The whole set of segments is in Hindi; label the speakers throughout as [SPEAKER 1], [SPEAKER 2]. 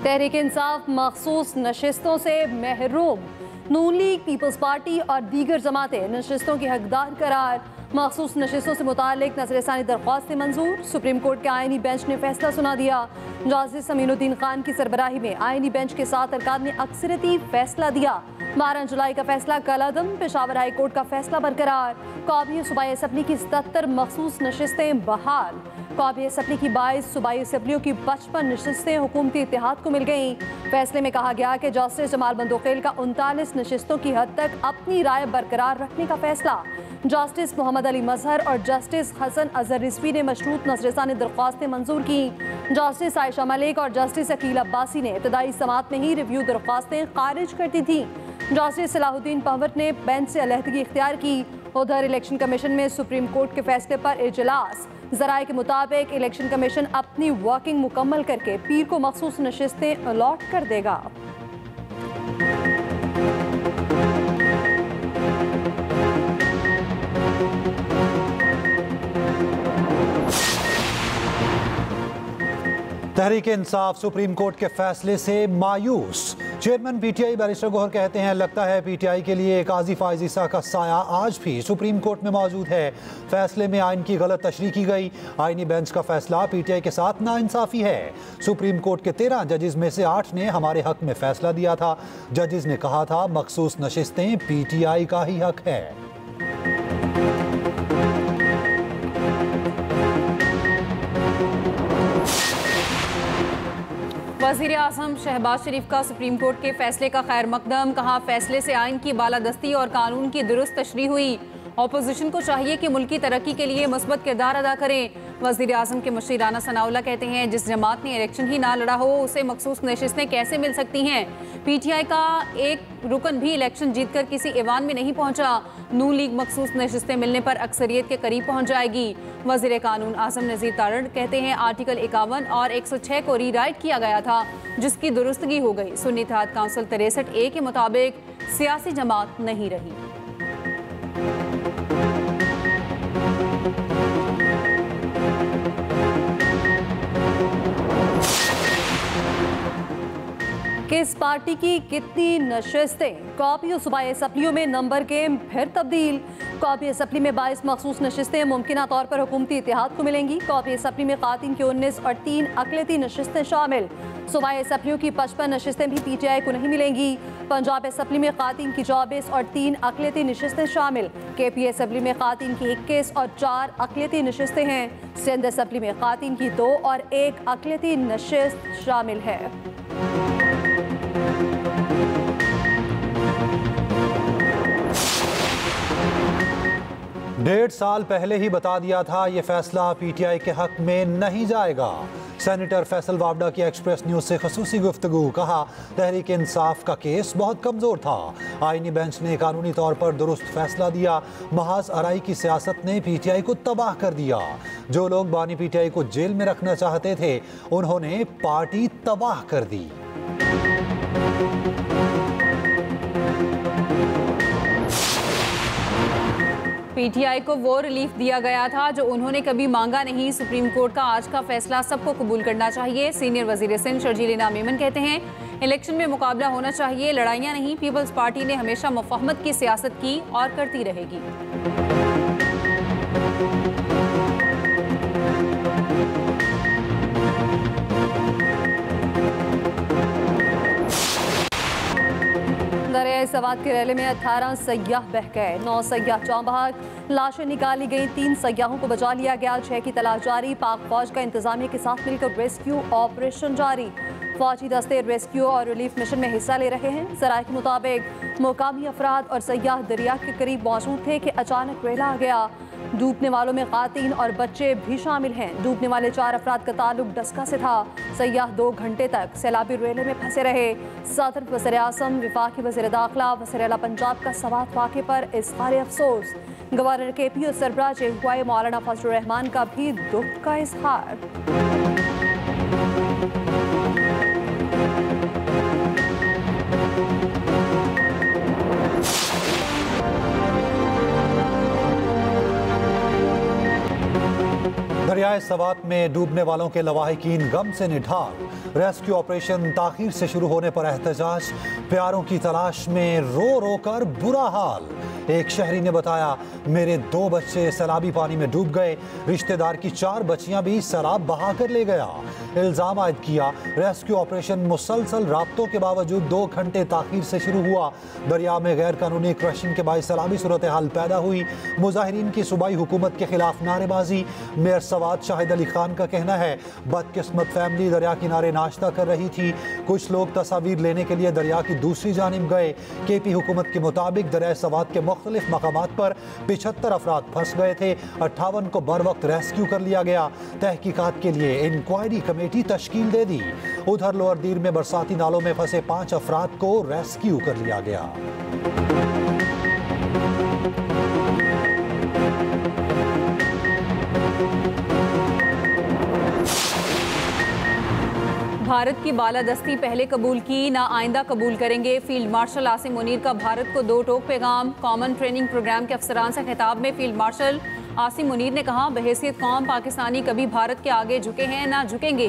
[SPEAKER 1] तहरीक इंसाफ मखसूस नशिस्तों से महरूम, नून लीग, पीपल्स पार्टी और दीगर जमातें नशिस्तों की हकदार करार। मखसूस नशिस्तों से मुतालिक नजरसानी दरख्वास्तें मंजूर। सुप्रीम कोर्ट के आईनी बेंच ने फैसला सुना दिया। जस्टिस अमीनुद्दीन खान की सरबराही में आईनी बेंच के 7 अरकान ने अक्सरियती फैसला दिया। 12 जुलाई का फैसला कलअदम। पेशावर हाई कोर्ट का फैसला बरकरार। कौमी सूबाई असम्बली की 77 मखसूस नशिस्तें बहाल। कौमी असम्बली की 22 सूबाई असम्बलियों की 55 नशिस्तें हुकूमती इत्तेहाद को मिल गईं। फैसले में कहा गया कि जस्टिस जमाल बंदोखेल का 39 नशिस्तों की हद तक अपनी राय बरकरार रखने का फैसला। जस्टिस मोहम्मद अली मजहर और जस्टिस हसन अजहर रिजवी ने मशरूत नजरसानी दरख्वास्तें मंजूर की। जस्टिस आयशा मलिक और जस्टिस अकील अब्बासी ने इब्तदाई समात में ही रिव्यू दरख्वास्तें खारिज कर दी थी। जस्टिस सलाहुद्दीन पंवर ने बेंच से अलहदगी इख्तियार की। उधर इलेक्शन कमीशन में सुप्रीम कोर्ट के फैसले पर इजलास। ज़राए के मुताबिक इलेक्शन कमीशन अपनी वर्किंग मुकम्मल करके पीर को मखसूस नशिस्तें अलॉट कर देगा।
[SPEAKER 2] तहरीक इंसाफ सुप्रीम कोर्ट के फैसले से मायूस। चेयरमैन पीटीआई बैरिस्टर गौहर कहते हैं, लगता है पीटीआई के लिए एक आज़िफ आइज़ा का साया आज भी सुप्रीम कोर्ट में मौजूद है। फैसले में आइन की गलत तशरीह की गई। आइनी बेंच का फैसला पीटीआई के साथ नाइंसाफी है। सुप्रीम कोर्ट के 13 जजेस में से 8 ने हमारे हक में फैसला दिया था। जजेस ने कहा था मखसूस नशिस्तें पीटीआई का ही हक है।
[SPEAKER 3] वज़ीर आज़म शहबाज शरीफ का सुप्रीम कोर्ट के फैसले का खैर मकदम। कहा, फैसले से आइन की बालादस्ती और कानून की दुरुस्त तशरीह हुई। अपोजिशन को चाहिए कि मुल्की तरक्की के लिए मुस्बत किरदार अदा करें। वज़ीर आज़म के मुशीर राना सनाउल्लाह कहते हैं, जिस जमात ने इलेक्शन ही ना लड़ा हो उसे मखसूस नशिस्तें कैसे मिल सकती हैं। पीटीआई का एक रुकन भी इलेक्शन जीतकर किसी ऐवान में नहीं पहुंचा। नून लीग मखसूस नशिस्तें मिलने पर अक्सरियत के करीब पहुंच जाएगी। वज़ीर कानून आज़म नज़ीर तारड़ कहते हैं, आर्टिकल 51 और 106 को रीराइट किया गया था, जिसकी दुरुस्तगी हो गई। सुन्नी इत्तेहाद काउंसिल 63A के मुताबिक सियासी जमात नहीं रही।
[SPEAKER 1] किस पार्टी की कितनी नशिस्तें। कौमी और सूबाई असम्बलियों में नंबर गेम फिर तब्दील। कौमी असम्बली में 22 मखसूस नशिस्तें मुमकिना तौर पर हुकूमती इत्तेहाद को मिलेंगी। कौमी असम्बली में खातिन की 19 और 3 अक़लियती नशिस्तें शामिल। सूबाई असम्बलियों की 55 नशिस्तें भी पीटीआई को नहीं मिलेंगी। पंजाब असम्बली में खातिन की 24 और 3 अक़लियती नशिस्तें शामिल। केपी असम्बली में खातिन की 21 और 4 अक़लियती नशिस्तें हैं। सिंध असम्बली में खातिन की 2 और 1 अक़लियती नशिस्त शामिल है।
[SPEAKER 2] 1.5 साल पहले ही बता दिया था ये फैसला पीटीआई के हक में नहीं जाएगा। सेनेटर फैसल वावडा की एक्सप्रेस न्यूज़ से खसूसी गुफ्तगू। कहा, तहरीक इंसाफ का केस बहुत कमज़ोर था। आईनी बेंच ने कानूनी तौर पर दुरुस्त फैसला दिया। महाज आराई की सियासत ने पीटीआई को तबाह कर दिया। जो लोग बानी पीटीआई को जेल में रखना चाहते थे, उन्होंने पार्टी तबाह कर दी।
[SPEAKER 3] पीटीआई को वो रिलीफ दिया गया था जो उन्होंने कभी मांगा नहीं। सुप्रीम कोर्ट का आज का फैसला सबको कबूल करना चाहिए। सीनियर वजीर सिंध शर्जील इनाम मेमन कहते हैं, इलेक्शन में मुकाबला होना चाहिए, लड़ाइयाँ नहीं। पीपल्स पार्टी ने हमेशा मुफाहमत की सियासत की और करती रहेगी।
[SPEAKER 1] दरियाई सवात के रैले में 18 सयाह बह गए। 9 सयाह जाँ बहक। लाशें निकाली गई। 3 सयाहों को बचा लिया गया। 6 की तलाश जारी। पाक फौज का इंतजामिया के साथ मिलकर रेस्क्यू ऑपरेशन जारी। फौजी दस्ते रेस्क्यू और रिलीफ मिशन में हिस्सा ले रहे हैं। ज़राए के मुताबिक मुकामी अफराद और सयाह दरिया के करीब मौजूद थे कि अचानक रेला आ गया। डूबने वालों में खातिन और बच्चे भी शामिल हैं। डूबने वाले 4 अफराद का ताल्लुक डस्का से था। सयाह 2 घंटे तक सैलाबी रेले में फंसे रहे। सदर वज़ीर आज़म, वफाकी वज़ीर दाखिला, वज़ीर आला पंजाब का सवात वाक़े पर इज़हार अफसोस। गवर्नर केपी और सरबराह हुआ मौलाना फजलुर रहमान का भी दुख का इजहार।
[SPEAKER 2] दरियाए सवात में डूबने वालों के लवाहिकीन गम से निढाल। रेस्क्यू ऑपरेशन ताखीर से शुरू होने पर एहतजाज। प्यारों की तलाश में रो रो कर बुरा हाल। एक शहरी ने बताया, मेरे 2 बच्चे सैलाबी पानी में डूब गए, रिश्तेदार की 4 बच्चियां भी सैलाब बहा कर ले गया। इल्जाम आयद किया, रेस्क्यू ऑपरेशन मुसलसल राब्तों के बावजूद 2 घंटे ताखीर से शुरू हुआ। दरिया में गैर कानूनी क्रशिंग के बायस सैलाबी सूरत हाल पैदा हुई। मुजाहिरीन की सूबाई हुकूमत के खिलाफ नारेबाजी। मेयर सवात शाहिद अली खान का कहना है, बदकिस्मत फैमिली दरिया किनारे नाश्ता कर रही थी। कुछ लोग तस्वीर लेने के लिए दरिया की दूसरी जानिब गए। केपी हुकूमत के मुताबिक दरिया सवात के मुख्तलिफ मकामात पर 75 अफराद फंस गए थे। 58 को बर वक्त रेस्क्यू कर लिया गया। तहकीकात के लिए इंक्वायरी कमेटी तश्कील दे दी। उधर लोअर दीर में बरसाती नालों में फंसे 5 अफराद को रेस्क्यू कर लिया गया।
[SPEAKER 3] भारत की बालादस्ती पहले कबूल की, ना आइंदा कबूल करेंगे। फील्ड मार्शल आसिम मुनीर का भारत को 2 टोक पैगाम। कॉमन ट्रेनिंग प्रोग्राम के अफसरान से खिताब में फील्ड मार्शल आसिम मुनीर ने कहा, बहैसियत कौम पाकिस्तानी कभी भारत के आगे झुके हैं ना झुकेंगे।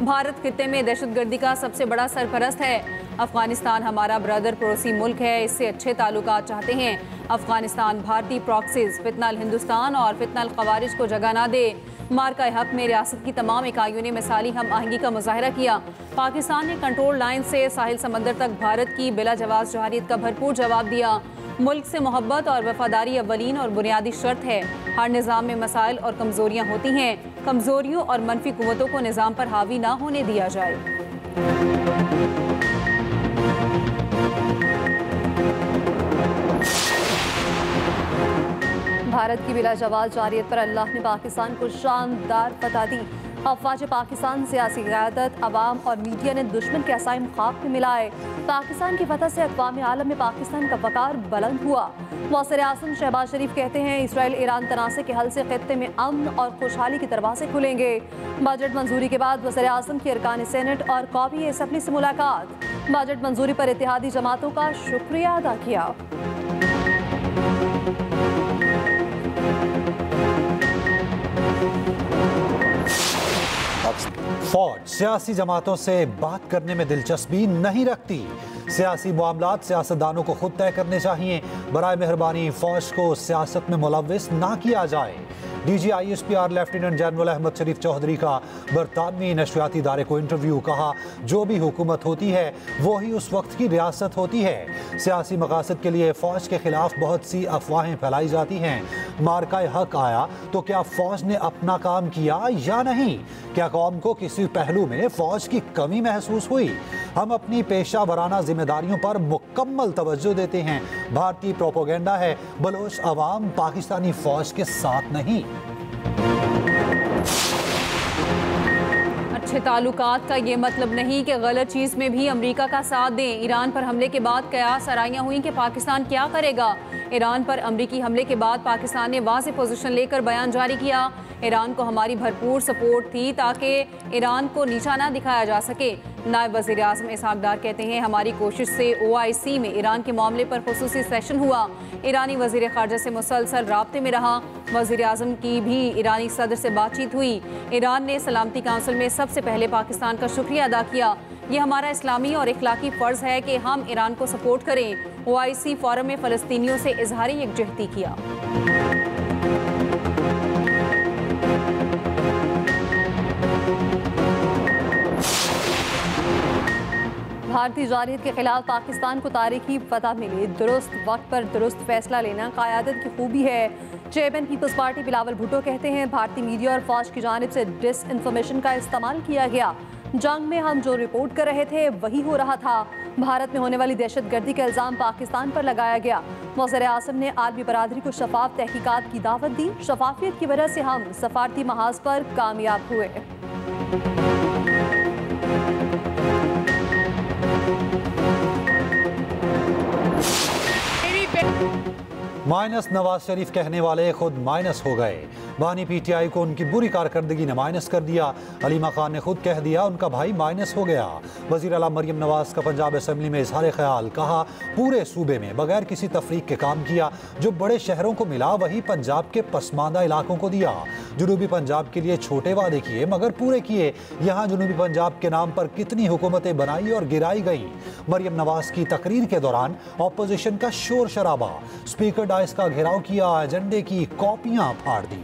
[SPEAKER 3] भारत खित्ते में दहशतगर्दी का सबसे बड़ा सरपरस्त है। अफगानिस्तान हमारा ब्रदर पड़ोसी मुल्क है, इससे अच्छे ताल्लुकात चाहते हैं। अफगानिस्तान भारतीय प्रॉक्सीज फितनल हिंदुस्तान और फितनल खवारिज को जगह ना दे। मार्का हक में रियासत की तमाम इकाइयों ने मिसाली हम आहंगी का मुजाहरा किया। पाकिस्तान ने कंट्रोल लाइन से साहिल समंदर तक भारत की बिला जवाब जवारियत का भरपूर जवाब दिया। मुल्क से मोहब्बत और वफादारी अव्वलीन और बुनियादी शर्त है। हर निज़ाम में मसाइल और कमज़ोरियाँ होती हैं। कमज़ोरियों और मनफी कुव्वतों को निज़ाम पर हावी ना होने दिया जाए।
[SPEAKER 1] भारत की बिला जवाब जारियत पर अल्लाह ने पाकिस्तान को शानदार फतह दी। अफवाज पाकिस्तान, सियासी क़यादत, अवाम और मीडिया ने दुश्मन के असाइम खाक में मिलाए। पाकिस्तान की फतह से अक़वाम आलम में पाकिस्तान का वक़ार बुलंद हुआ। वज़ीर आज़म शहबाज शरीफ कहते हैं, इसराइल ईरान तनाज़े के हल से खित्ते में अमन और खुशहाली के दरवाजे खुलेंगे। बजट मंजूरी के बाद वज़ीर आज़म की अरकान सेनेट और कौमी असम्बली से मुलाकात। बजट मंजूरी पर इत्तेहादी जमातों का शुक्रिया अदा किया।
[SPEAKER 2] फौज सियासी जमातों से बात करने में दिलचस्पी नहीं रखती। सियासी मामलात सियासतदानों को खुद तय करने चाहिए। बराए मेहरबानी फौज को सियासत में मुलव्विस ना किया जाए। DGISPR लेफ्टिनेंट जनरल अहमद शरीफ चौधरी का बरतानवी नशरियाती इदारे को इंटरव्यू। कहा, जो भी हुकूमत होती है वो ही उस वक्त की रियासत होती है। सियासी मकासद के लिए फ़ौज के खिलाफ बहुत सी अफवाहें फैलाई जाती हैं। मार्काए हक आया तो क्या फ़ौज ने अपना काम किया या नहीं? क्या कौम को किसी पहलू में फ़ौज की कमी महसूस हुई? हम अपनी पेशा वराना जिम्मेदारियों पर मुकम्मल तवज्जो देते हैं। भारतीय प्रोपोगेंडा है, बलोच अवाम पाकिस्तानी फ़ौज के साथ नहीं।
[SPEAKER 3] अच्छे ताल्लुकात का ये मतलब नहीं कि गलत चीज़ में भी अमेरिका का साथ दें। ईरान पर हमले के बाद कयास आराइयाँ हुई कि पाकिस्तान क्या करेगा। ईरान पर अमेरिकी हमले के बाद पाकिस्तान ने वाज़ेह पोजीशन लेकर बयान जारी किया। ईरान को हमारी भरपूर सपोर्ट थी ताकि ईरान को नीचा ना दिखाया जा सके। नायब वज़ीर आज़म इसहाक डार कहते हैं, हमारी कोशिश से OIC में ईरान के मामले पर खुसूसी सेशन हुआ। ईरानी वज़ीर ख़ारजा से मुसलसल राब्ते में रहा। वज़ीर आज़म की भी ईरानी सदर से बातचीत हुई। ईरान ने सलामती काउंसिल में सबसे पहले पाकिस्तान का शुक्रिया अदा किया। ये हमारा इस्लामी और इखलाकी फ़र्ज़ है कि हम ईरान को सपोर्ट करें। OIC फोरम में फ़लस्तीनियों से इजहार यकजहती किया।
[SPEAKER 1] भारतीय जारियत के खिलाफ पाकिस्तान को तारीखी फतह मिली। दुरुस्त वक्त पर दुरुस्त फैसला लेना क़यादत की खूबी है। Chairman people's party Bilawal Bhutto कहते हैं, भारतीय मीडिया और फौज की जानिब से डिसइंफॉर्मेशन का इस्तेमाल किया गया। जंग में हम जो रिपोर्ट कर रहे थे वही हो रहा था। भारत में होने वाली दहशतगर्दी का इल्ज़ाम पाकिस्तान पर लगाया गया। वज़ीर आज़म ने आलमी बरादरी को शफाफ तहकीकात की दावत दी। शफाफियत की वजह से हम सफारती महाज पर कामयाब हुए।
[SPEAKER 2] माइनस नवाज शरीफ कहने वाले खुद माइनस हो गए। बानी पीटीआई को उनकी बुरी कारकर्दगी ने माइनस कर दिया। अलीमा खान ने खुद कह दिया उनका भाई माइनस हो गया। वजीर आला मरियम नवाज का पंजाब असेंबली में इजहार ख्याल, कहा पूरे सूबे में बगैर किसी तफरीक के काम किया। जो बड़े शहरों को मिला वही पंजाब के पसमानदा इलाकों को दिया। जनूबी पंजाब के लिए छोटे वादे किए मगर पूरे किए। यहाँ जनूबी पंजाब के नाम पर कितनी हुकूमतें बनाई और गिराई गई। मरियम नवाज की तकरीर के दौरान ऑपोजिशन का शोर शराबा, स्पीकर डाइस का घेराव किया, एजेंडे की कॉपियां फाड़ दी।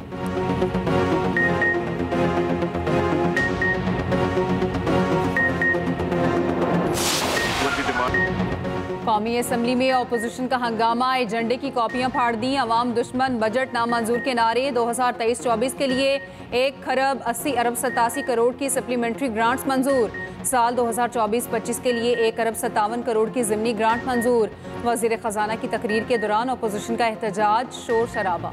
[SPEAKER 3] कौमी असम्बली में ऑपोजिशन का हंगामा, एजेंडे की कॉपियां फाड़ दी, अवाम दुश्मन, बजट नामंजूर के नारे। 2023-24 के लिए 1 खरब 80 अरब 87 करोड़ की सप्लीमेंट्री ग्रांट्स मंजूर। साल 2024-25 के लिए 1 अरब 57 करोड़ की ज़िमनी ग्रांट मंजूर। वज़ीर ख़जाना की तकरीर के दौरान ऑपोजिशन का एहतजाज, शोर शराबा।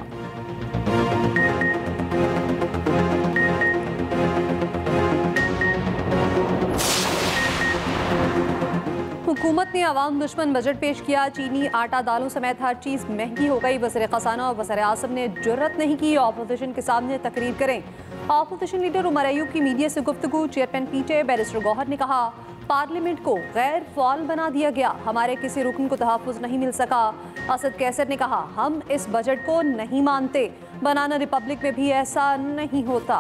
[SPEAKER 1] हुकूमत ने अवाम दुश्मन बजट पेश किया। चीनी, आटा, दालों समेत हर चीज़ महंगी हो गई। वज़ीर ख़जाना और वज़ीर आज़म ने जुर्रत नहीं की ऑपोजिशन के सामने तकरीर करें। ऑपोजिशन लीडर उमर अयूब की मीडिया से गुफ्तगू। चेयरमैन पीटीआई बैरिस्टर गौहर ने कहा पार्लियामेंट को गैर फ़ाल बना दिया गया, हमारे किसी रुकन को तहफ़्फ़ुज़ नहीं मिल सका। असद कैसर ने कहा हम इस बजट को नहीं मानते, बनाना रिपब्लिक में भी ऐसा नहीं होता।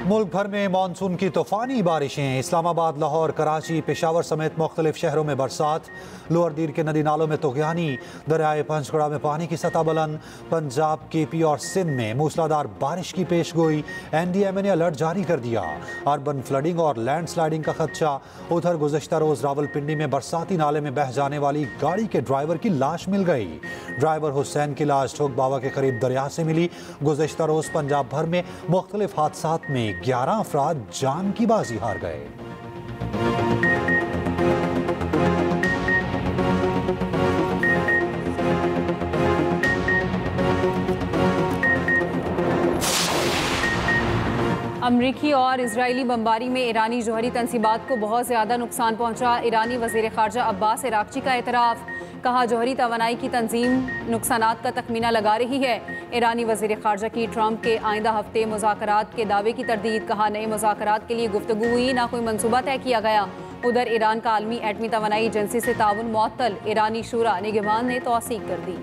[SPEAKER 2] मुल्क भर में मानसून की तूफानी बारिशें। इस्लामाबाद, लाहौर, कराची, पेशावर समेत मुख्तलिफ शहरों में बरसात। लोअर दीर के नदी नालों में तुग़यानी। दरियाए पंचगड़ा में पानी की सतह बुलंद। पंजाब, केपी और सिंध में मूसलाधार बारिश की पेश गोई। NDMA ने अलर्ट जारी कर दिया। अर्बन फ्लडिंग और लैंड स्लाइडिंग का खदशा। उधर गुज़श्ता रोज़ रावलपिंडी में बरसाती नाले में बह जाने वाली गाड़ी के ड्राइवर की लाश मिल गई। ड्राइवर हुसैन की लाश ठोक बाबा के करीब दरिया से मिली। गुज़श्ता रोज़ पंजाब भर में मुख्तलिफ हादसात में 11 अफराद जान की बाजी हार गए।
[SPEAKER 3] अमरीकी और इजरायली बमबारी में ईरानी जौहरी तनसीबात को बहुत ज़्यादा नुकसान पहुंचा। ईरानी वज़ीर ख़ारजा अब्बास इराक़ची का एतराफ़, कहा जौहरी तवानाई की तंजीम नुकसानात का तखमीना लगा रही है। ईरानी वज़ीर ख़ारजा की ट्रंप के आइंदा हफ्ते मुज़ाकरात के दावे की तरदीद, कहा नए मुज़ाकरात के लिए गुफ्तगू हुई, ना कोई मनसूबा तय किया गया। उधर ईरान का आलमी एटमी तवानाई एजेंसी से ताउन मुअत्तल, ईरानी शूरा निगहबान ने तौसीक कर दी।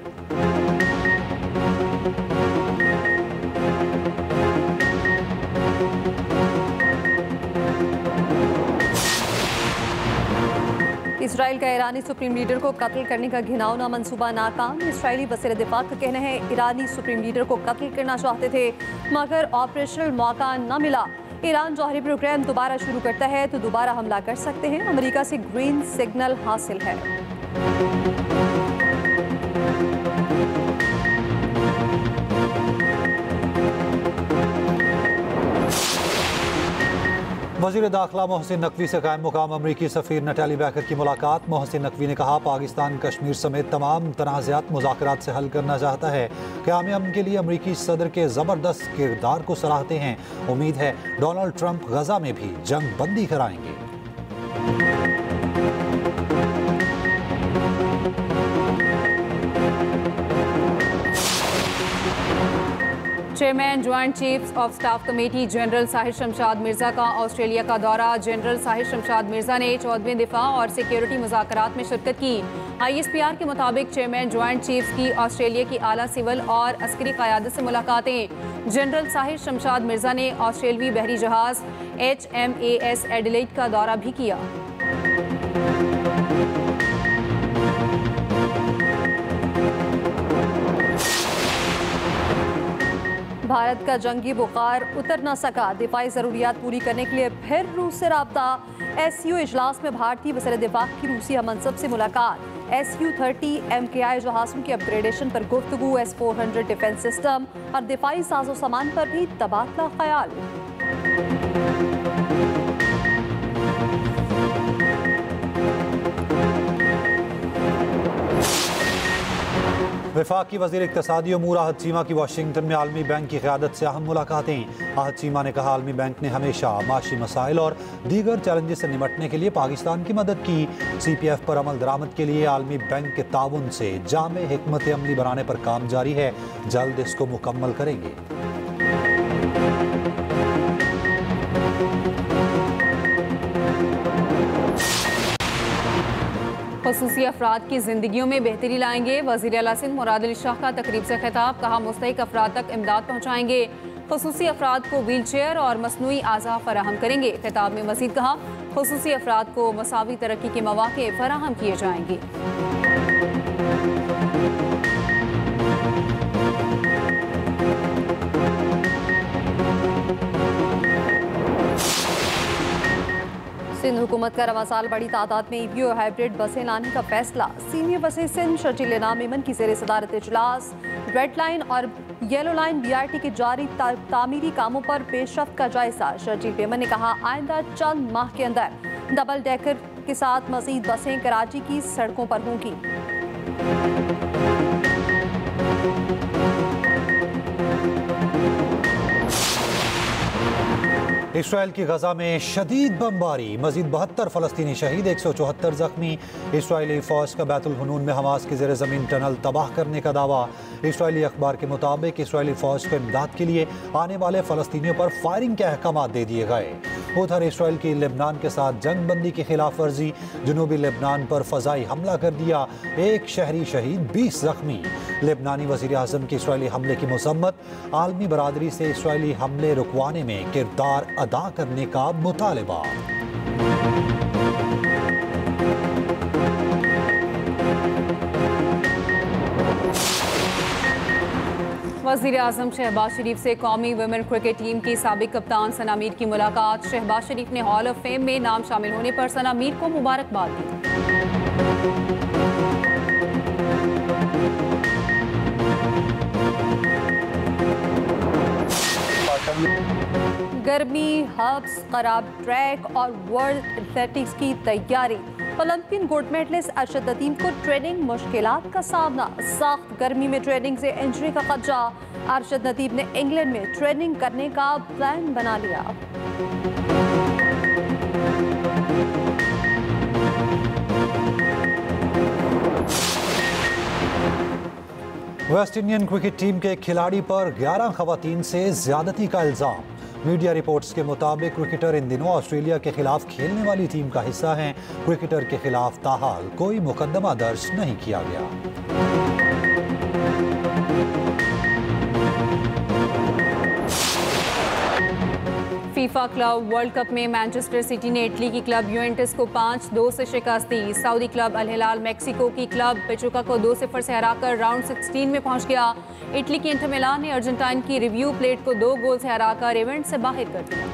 [SPEAKER 1] इसराइल का ईरानी सुप्रीम लीडर को कत्ल करने का घिनौना मंसूबा नाकाम। इसराइली वज़ीर दिफा का कहना है ईरानी सुप्रीम लीडर को कत्ल करना चाहते थे मगर ऑपरेशनल मौका न मिला। ईरान जौहरी प्रोग्राम दोबारा शुरू करता है तो दोबारा हमला कर सकते हैं। अमेरिका से ग्रीन सिग्नल हासिल है।
[SPEAKER 2] वज़ीर दाखिला मोहसिन नकवी से कायम मुकाम अमरीकी सफ़ीर नटाली बैकर की मुलाकात। मोहसिन नकवी ने कहा पाकिस्तान कश्मीर समेत तमाम तनाज़ात मुज़ाकरात से हल करना चाहता है। क़याम अमन के लिए अमरीकी सदर के ज़बरदस्त किरदार को सराहते हैं। उम्मीद है डोनाल्ड ट्रंप गजा में भी जंग बंदी कराएंगे।
[SPEAKER 3] Chairman joint chiefs of staff committee general Sahir Shamshad Mirza का ऑस्ट्रेलिया का दौरा। जनरल साहिर शमशाद मिर्जा ने 14वें दिफा और सिक्योरिटी मुज़ाकरात में शिरकत की। ISPR के मुताबिक चेयरमैन ज्वाइंट चीफ्स की ऑस्ट्रेलिया की आला सिविल और अस्करी क़यादत से मुलाकातें। जनरल साहिर शमशाद मिर्जा ने ऑस्ट्रेलवी बहरी जहाज़ HMAS एडिलेड का दौरा भी किया।
[SPEAKER 1] भारत का जंगी बुखार उतर न सका। दिफाई ज़रूरियात पूरी करने के लिए फिर रूस से राब्ता। SU इजलास में भारतीय वज़ीर दिफा की रूसी हममंसब से मुलाकात। SU-30 MKI जहाज़ों की अपग्रेडेशन पर गुफ्तगू। S-400 डिफेंस सिस्टम और दिफाई साजो सामान पर भी तबादला ख्याल।
[SPEAKER 2] वफाक की वज़ीर इक़्तिसादी अमूर आहत चीमा की वाशिंगटन में आलमी बैंक की क़यादत से अहम मुलाकातें। आहत चीमा ने कहा आलमी बैंक ने हमेशा माशी मसाइल और दीगर चैलेंजेस से निपटने के लिए पाकिस्तान की मदद की। CPF पर अमल दरामद के लिए आलमी बैंक के ताउन से जामे हिकमत अमली बनाने पर काम जारी है, जल्द इसको मुकम्मल करेंगे।
[SPEAKER 3] ख़ुसूसी अफराद की ज़िंदगियों में बेहतरी लाएंगे। वज़ीर आला सिंध मुराद अली शाह का तकरीब से खिताब, कहा मुस्तहिक अफराद तक इमदाद पहुँचाएंगे। ख़ुसूसी अफराद को व्हील चेयर और मसनूई आज़ा फराहम करेंगे। खिताब में मज़ीद कहा ख़ुसूसी अफराद को मसावी तरक्की के मौक़े फराहम किए जाएंगे।
[SPEAKER 1] सिंध हुकूमत का रवां साल बड़ी तादाद में EVO हाइब्रिड बसें लाने का फैसला। सीनियर बसें सिंध शर्जील नाम मेमन की ज़ेर सदारत इजलास। रेड लाइन और येलो लाइन BRT के जारी तामीरी कामों पर पेशरफ्त का जायजा। शर्जील मेमन ने कहा आइंदा चंद माह के अंदर डबल डेकर के साथ मज़ीद बसें कराची की सड़कों पर होंगी।
[SPEAKER 2] इसराइल की गजा में शदीद बमबारी, मजीद 72 फलस्तीनी शहीद, 174 जख्मी। इसराइली फौज का बैतुल हुनून में हमास के ज़ेर ज़मीन टनल तबाह करने का दावा। इसराइली अखबार के मुताबिक इसराइली फौज को इमदाद के लिए आने वाले फलस्तीनियों पर फायरिंग के अहकाम दे दिए गए। उधर इसराइल की लेबनान के साथ जंग बंदी की खिलाफ वर्जी, जनूबी लेबनान पर फ़ज़ाई हमला कर दिया, 1 शहरी शहीद, 20 जख्मी। लेबनानी वज़ीर आज़म के इसराइली हमले की मज़म्मत, आलमी बरादरी से इसराइली हमले रुकवाने में किरदार अदा करने का मुतालबा।
[SPEAKER 3] वज़ीर आज़म शहबाज शरीफ से कौमी वुमेन क्रिकेट टीम की साबिक कप्तान सना मीर की मुलाकात। शहबाज शरीफ ने हॉल ऑफ फेम में नाम शामिल होने पर सना मीर को मुबारकबाद दी। गर्मी, हब्स, खराब ट्रैक और वर्ल्ड एथलेटिक्स की तैयारी। Olympian gold medalist Arshad Nadeem को ट्रेनिंग मुश्किलात का सामना। सख्त गर्मी में ट्रेनिंग से इंजरी का खदशा। अरशद नदीम ने इंग्लैंड में ट्रेनिंग करने का प्लान बना लिया।
[SPEAKER 2] वेस्ट इंडियन क्रिकेट टीम के खिलाड़ी पर 11 खवातीन से ज्यादती का इल्जाम। मीडिया रिपोर्ट्स के मुताबिक क्रिकेटर इन दिनों ऑस्ट्रेलिया के खिलाफ खेलने वाली टीम का हिस्सा हैं। क्रिकेटर के खिलाफ ताहाल कोई मुकदमा दर्ज नहीं किया गया।
[SPEAKER 3] फीफा क्लब वर्ल्ड कप में मैनचेस्टर सिटी ने इटली की क्लब यूवेंटस को 5-2 से शिकस्त दी। सऊदी क्लब अल हिलाल मेक्सिको की क्लब पेचुका को 2-0 से हराकर राउंड 16 में पहुंच गया। इटली की इंटर मिलान ने अर्जेंटाइन की रिव्यू प्लेट को 2 गोल से हराकर इवेंट से बाहर कर दिया।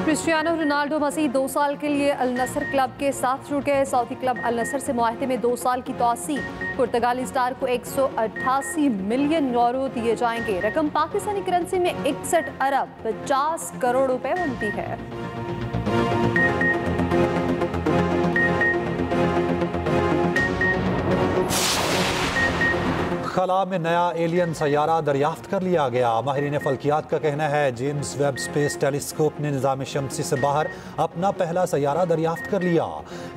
[SPEAKER 3] क्रिस्टियानो रोनाल्डो मज़ीद 2 साल के लिए अल नसर क्लब के साथ जुड़ गए। सऊदी क्लब अल नसर से मुआहदे में 2 साल की तौसी। पुर्तगाली स्टार को 188 मिलियन यूरो दिए जाएंगे। रकम पाकिस्तानी करेंसी में 61 अरब 50 करोड़ रुपए बनती है।
[SPEAKER 2] खला में नया एलियन सैयारा दरियाफ्त कर लिया गया। माहिरीन फल्कियात का कहना है जेम्स वेब स्पेस टेलीस्कोप ने निज़ाम शमसी से बाहर अपना पहला सैयारा दरियाफ्त कर लिया।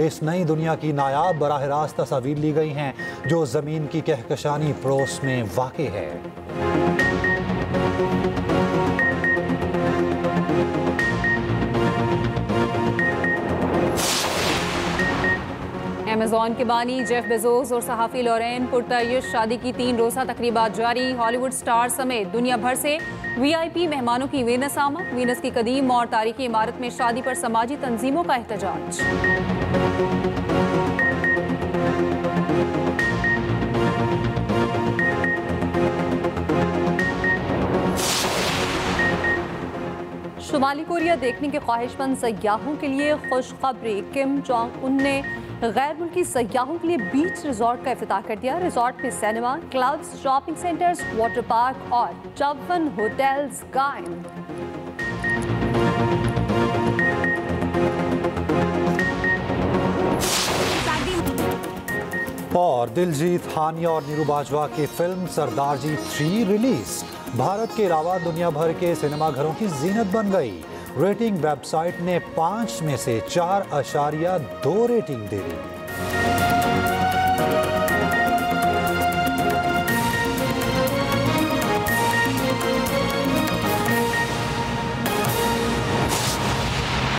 [SPEAKER 2] इस नई दुनिया की नायाब बराह रास्त तस्वीर ली गई हैं जो ज़मीन की कहकशानी पड़ोस में वाक़ है।
[SPEAKER 3] अमेज़ॉन के बानी जेफ बेजोस और सहाफ़ी लॉरेन पुरतयश शादी की 3 रोज़ा तकरीबात जारी। हॉलीवुड स्टार समेत दुनिया भर से VIP मेहमानों की वीनस आमद। वीनस की कदीम और तारीखी इमारत में शादी पर समाजी तंजीमों का एहतजाज।
[SPEAKER 1] शुमाली कोरिया देखने के ख्वाहिशमंद सयाहों के लिए खुशखबरी। किम जोंग उन ने गैर मुल्की सयाहों के लिए बीच रिजॉर्ट का इफ्तिताह कर दिया। रिजॉर्ट में cinema, clubs, shopping centres, water park और 54 होटल्स कायम।
[SPEAKER 2] और दिलजीत, हानिया और नीरू बाजवा की फिल्म सरदारजी 3 रिलीज। भारत के अलावा दुनिया भर के सिनेमाघरों की जीनत बन गई। रेटिंग वेबसाइट ने 5 में से 4.2 रेटिंग दे दी।